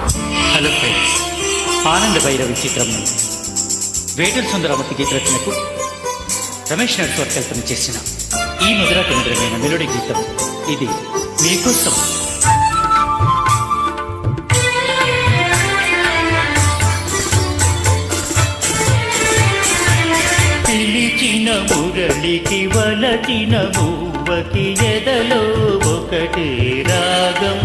Hello friends, ఆనంద భైరవి చిత్రం నుండి వేటూరి సుందరమూర్తి గీత రచనకు రమేష్ నర్స్వర్ కల్పన చేసిన ఈ మధురమైన మెలోడీ గీతం ఇది మీకోసం. పిలిచిన మురళికి వలచిన మూవకి ఎదలో ఒకటే రాగం,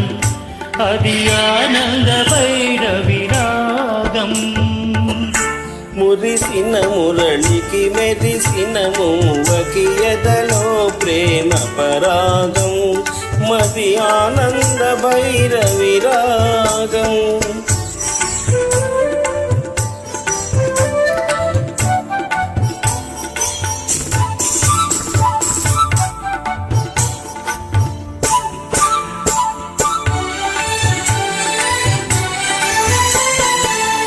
అది ఆనంద భైరవి రాగం. మురిసిన మురళికి మెరిసిన మూవకి ఎదలో ప్రేమ పరాగం, మది ఆనంద భైరవి రాగం.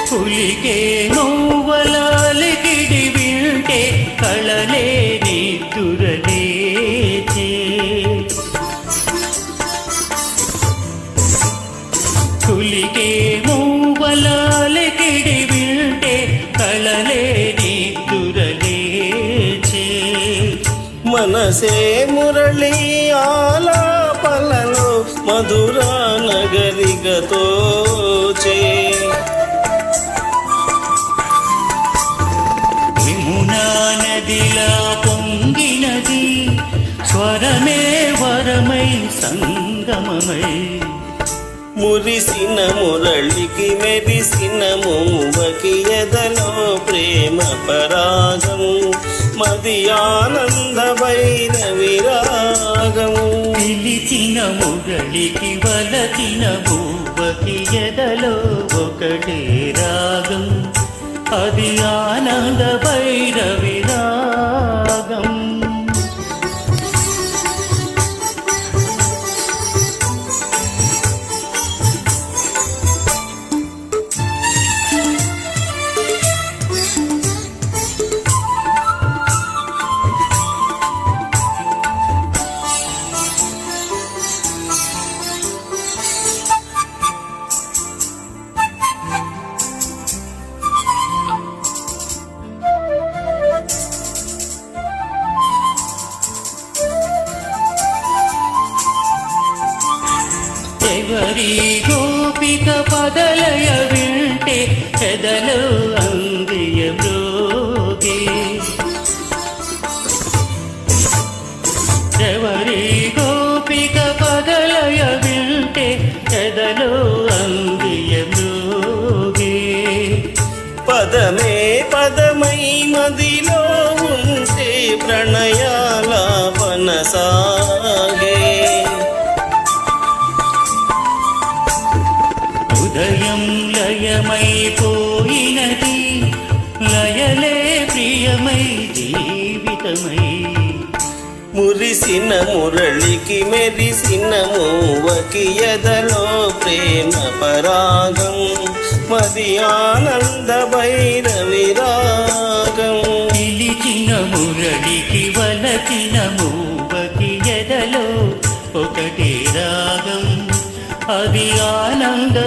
పులికే నువ్వలాలికిడి వింటే కళలే నిద్దురలేచే, పులికే నువ్వలాలికిడి వింటే కళలే నిద్దురలేచే. మనసే మురళి ఆలాపలలో మధుర నగరిగతోచే, నదిలా పొంగినది స్వరమే వరమై సంగమమై. మురిసిన మురళికి మెరిసిన మూవకి ఎదలో ప్రేమ పరాగం, మది ఆనంద భైరవి రాగం. పిలిచిన మురళికి వలచిన మూవకి ఎదలో ఒకటే రాగం, అది ఆనంద భైరవి రాగం. ఎవరి గోపిక పదలయ వింటే ఎదలో అందియ మ్రోగే, ఎవరి గోపిక పదలయ వింటే ఎదలో అందియ మ్రోగే. పదమే పదమై మదిలో ఉంటే ప్రణయాలాపన సాగే, ఉదయం లయమైపోయినది లయలే ప్రియమై జీవితమై. మురిసిన మురళికి మెరిసిన మూవకి ఎదలో ప్రేమ పరాగం, మది ఆనంద భైరవి రాగం. పిలిచిన మురళికి వలచిన మూవకి ఎదలో ఒకటే రాగం, అది ఆనంద